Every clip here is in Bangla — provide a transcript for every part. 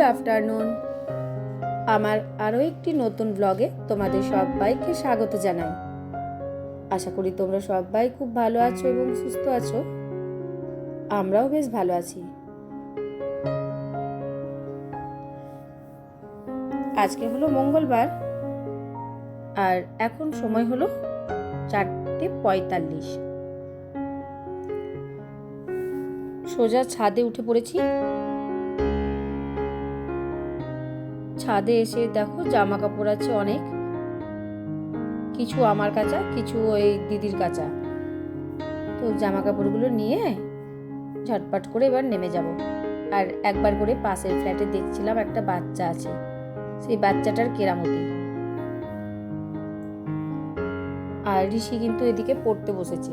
Good afternoon. আমার আরও একটি নতুন ব্লগে তোমাদের সবাইকে স্বাগত জানাই। আশা করি তোমরা সবাই খুব ভালো আছো এবং সুস্থ আছো। আমরাও বেশ ভালো আছি। আজকে হলো মঙ্গলবার আর এখন সময় হলো 4:45। সোজা ছাদে উঠে পড়েছি। ছাদে এসে দেখো জামা কাপড় আছে অনেক, কিছু আমার কাচা, কিছু ওই দিদির কাচা। তো জামা কাপড়গুলো নিয়ে ঝটপট করে এবার নেমে যাব। আর একবার করে পাশের ফ্ল্যাটে দেখছিলাম একটা বাচ্চা আছে, সেই বাচ্চাটার কেরামতি। আর ঋষি কিন্তু এদিকে পড়তে বসেছে।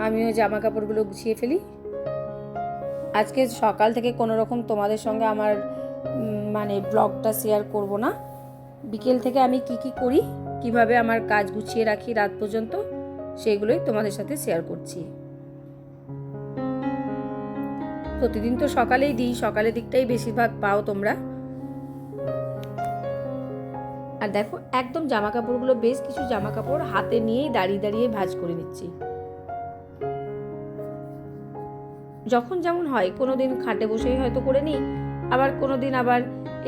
আমিও জামা কাপড়গুলো গুছিয়ে ফেলি। আজকে সকাল থেকে কোনো রকম তোমাদের সঙ্গে আমার ব্লগটা শেয়ার করব না। বিকেল থেকে আমি কি করি, কিভাবে আমার কাজ গুছিয়ে রাখি রাত পর্যন্ত, সেগুলোই তোমাদের সাথে শেয়ার করছি। প্রতিদিন তো সকালেই দিই, সকালের দিকটাই বেশিরভাগ পাও তোমরা। আর দেখো একদম জামা কাপড়গুলো, বেশ কিছু জামা কাপড় হাতে নিয়েই দাঁড়িয়ে দাঁড়িয়ে ভাঁজ করে নিচ্ছি। যখন যেমন হয়, কোনোদিন খাটে বসেই হয়তো করে নিই, আবার কোনোদিন আবার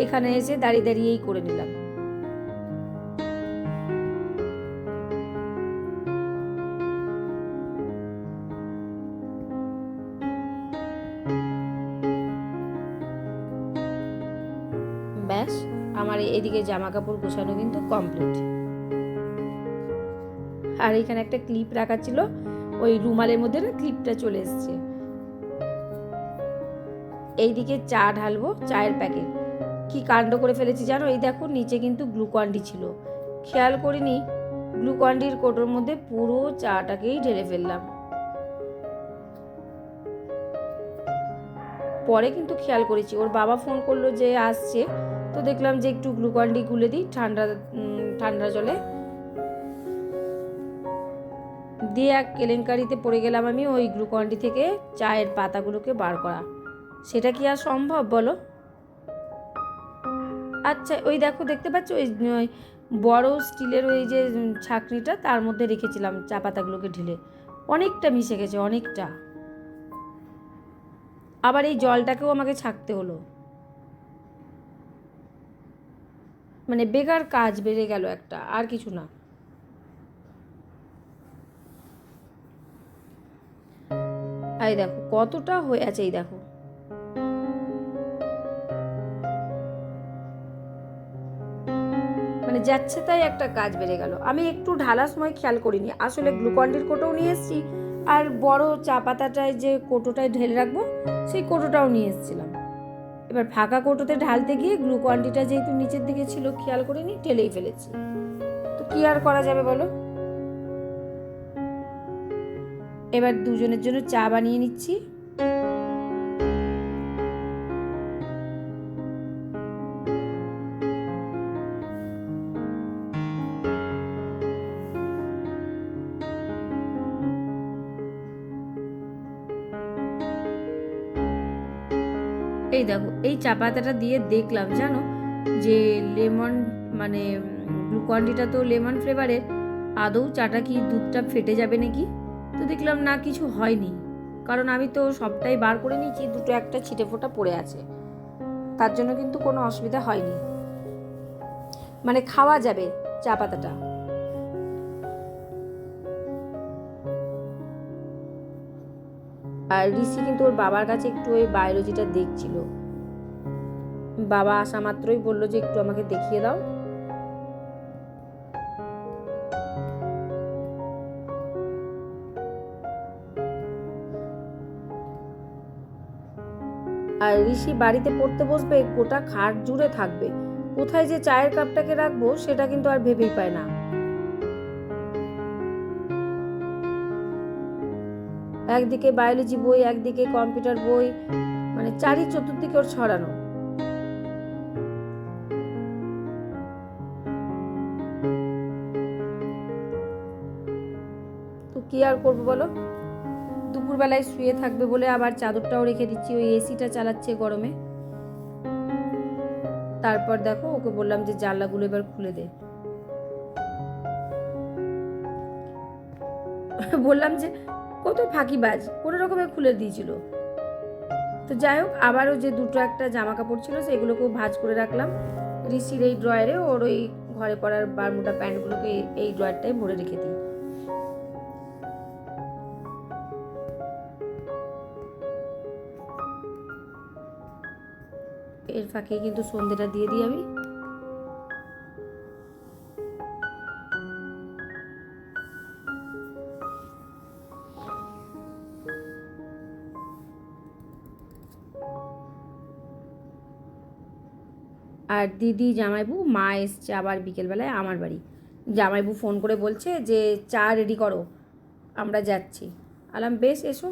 এখানে এসে দাঁড়িয়ে দাঁড়িয়েই করে নিলাম। ব্যাস, আমার এদিকে জামা কাপড় গোছানো কিন্তু কমপ্লিট। আর এখানে একটা ক্লিপ রাখা ছিল, ওই রুমালের মধ্যে না ক্লিপটা চলে এসছে। এইদিকে চা ঢালবো, চায়ের প্যাকেট। কি কাণ্ড করে ফেলেছি জানো, এই দেখো নিচে কিন্তু গ্লুকন-ডি ছিল, খেয়াল করিনি। গ্লুকন-ডির কোটোর মধ্যে পুরো চাটাকেই ঢেলে ফেললাম। পরে কিন্তু খেয়াল করেছি, ওর বাবা ফোন করলো যে আসছে, তো দেখলাম যে একটু গ্লুকন-ডি গুলে দিই ঠান্ডা ঠান্ডা জলে দিয়ে। এক কেলেঙ্কারিতে পড়ে গেলাম আমি, ওই গ্লুকন-ডি থেকে চায়ের পাতাগুলোকে বার করা। সেটা কি আর সম্ভব বলো? আচ্ছা, ওই দেখো দেখতে পাচ্ছ, ওই বড় স্টিলের ওই যে ছাঁকনিটা, তার মধ্যে রেখেছিলাম চা পাতাগুলোকে ঢেলে। অনেকটা মিশে গেছে, অনেকটা। আবার এই জলটাকেও আমাকে ছাঁকতে হলো। বেকার কাজ বেড়ে গেল একটা, আর কিছু না। এই দেখো কতটা হয়ে আছে, এই দেখো। যাচ্ছে তাই একটা কাজ বেড়ে গেল। আমি একটু ঢালার সময় খেয়াল করিনি, আসলে গ্লুকন-ডির কোটোও নিয়ে এসেছি, আর বড় চা পাতাটায় যে কোটোটায় ঢেলে রাখবো সেই কোটোটাও নিয়ে এসেছিলাম। এবার ফাঁকা কোটোতে ঢালতে গিয়ে গ্লুকন-ডিটা যেহেতু নিচের দিকে ছিল, খেয়াল করিনি, ঢেলেই ফেলেছি। তো কি আর করা যাবে বলো। এবার দুজনের জন্য চা বানিয়ে নিচ্ছি। এই দেখো, এই চা পাতাটা দিয়ে দেখলাম জানো, যে লেমন গ্লুকন-ডিটা তো লেমন ফ্লেভারের, আদৌ চাটা কি দুধটা ফেটে যাবে নাকি? তো দেখলাম না, কিছু হয়নি, কারণ আমি তো সবটাই বার করে নিয়েছি, দুটো একটা ছিটে ফোটা পড়ে আছে, তার জন্য কিন্তু কোনো অসুবিধা হয়নি। খাওয়া যাবে চা পাতাটা। আর ঋষি কিন্তু ওর বাবার কাছে একটু ওই বায়োলজিটা দেখছিল। বাবা আসা মাত্রই বললো যে একটু আমাকে দেখিয়ে দাও। আর ঋষি বাড়িতে পড়তে বসবে, গোটা খাট জুড়ে থাকবে, কোথায় যে চায়ের কাপটাকে রাখবো সেটা কিন্তু আর ভেবেই পায় না। একদিকে বায়োলজি বই, একদিকে কম্পিউটার বই, চারি চতুর্দিকে ওর ছড়ানো। তো কি আর করবো বলো। দুপুরবেলায় শুয়ে থাকবে বলে আবার চাদরটাও রেখে দিচ্ছি, ওই এসিটা চালাচ্ছে গরমে। তারপর দেখো ওকে বললাম যে জানলাগুলো এবার খুলে দে। বললাম যে কত ফাঁকিবাজ, কোনো রকমে খুলে দিয়েছিল। তো যাই হোক, আবারও যে দুটো একটা জামা কাপড় ছিল সেগুলোকেও ভাঁজ করে রাখলাম ঋষির এই ড্রয়ারে। ওর ওই ঘরে পরার বারমুডা প্যান্টগুলোকে এই ড্রয়ারটায় ভরে রেখে দিই। এর ফাঁকে কিন্তু সন্ধ্যেটা দিয়ে দিই আমি। আর দিদি জামাইবু মা এসছে আবার বিকেলবেলায় আমার বাড়ি। জামাইবু ফোন করে বলছে যে চা রেডি করো, আমরা যাচ্ছি। আলাম বেশ, এসো।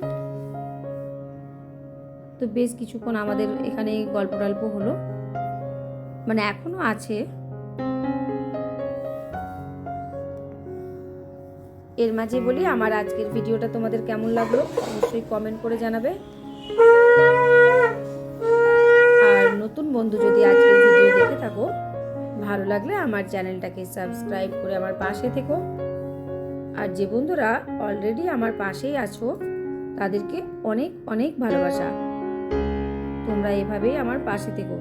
তো বেশ কিছুক্ষণ আমাদের এখানে গল্প টল্প হলো, মানে এখনো আছে। এর মাঝে বলি, আমার আজকের ভিডিওটা তোমাদের কেমন লাগলো অবশ্যই কমেন্ট করে জানাবে। আর নতুন বন্ধু যদি আজকের ভিডিও দেখে থাকো, ভালো লাগলে আমার চ্যানেলটাকে সাবস্ক্রাইব করে আমার পাশে থেকো। আর যে বন্ধুরা অলরেডি আমার পাশেই আছো তাদেরকে অনেক অনেক ভালোবাসা। তোমরা এভাবেই আমার পাশে থেকো।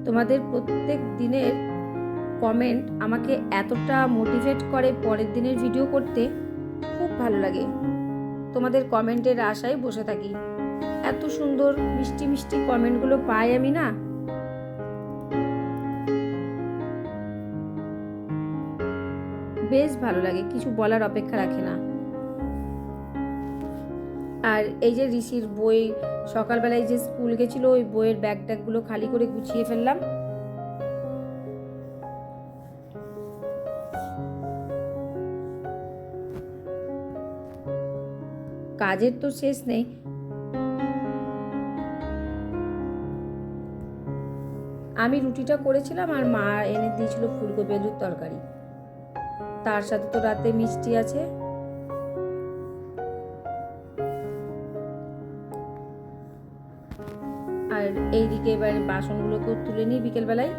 তোমাদের প্রত্যেক দিনের কমেন্ট আমাকে এতটা মোটিভেট করে পরের দিনের ভিডিও করতে, খুব ভালো লাগে। তোমাদের কমেন্টের আশায় বসে থাকি। এত সুন্দর মিষ্টি মিষ্টি কমেন্টগুলো পাই আমি না, বেশ ভালো লাগে, কিছু বলার অপেক্ষা রাখে না। আর এই যে ঋষির বই সকালবেলায় যে স্কুল গেছিল, ওই বইয়ের ব্যাগ ট্যাগগুলো খালি করে গুছিয়ে ফেললাম। কাজের তো শেষ নেই। আমি রুটিটা করেছিলাম আর মা এনে দিয়েছিল ফুলকপি আলুর তরকারি, তার সাথে তো রাতে মিষ্টি আছে। আর এইদিকে এবার বাসনগুলোকেও তুলে নিই বিকেলবেলায়।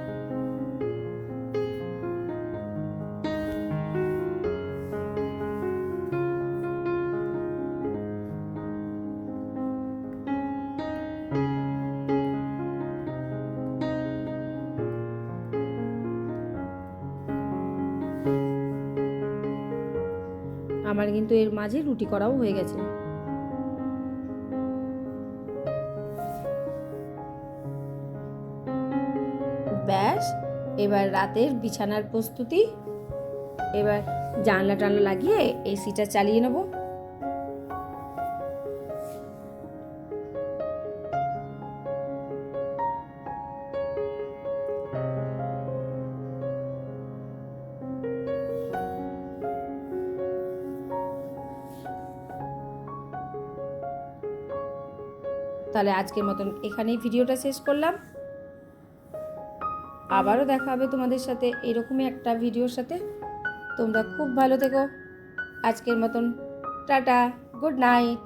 আমার কিন্তু এর মাঝে রুটি করাও হয়ে গেছে। ব্যাস, এবার রাতের বিছানার প্রস্তুতি। এবার জানলা টানলা লাগিয়ে এসিটা চালিয়ে নেব। তাহলে আজকের মতন এখানেই ভিডিওটা শেষ করলাম। আবারও দেখা হবে তোমাদের সাথে এরকমই একটা ভিডিওর সাথে। তোমরা খুব ভালো থেকো। আজকের মতন টাটা, গুড নাইট।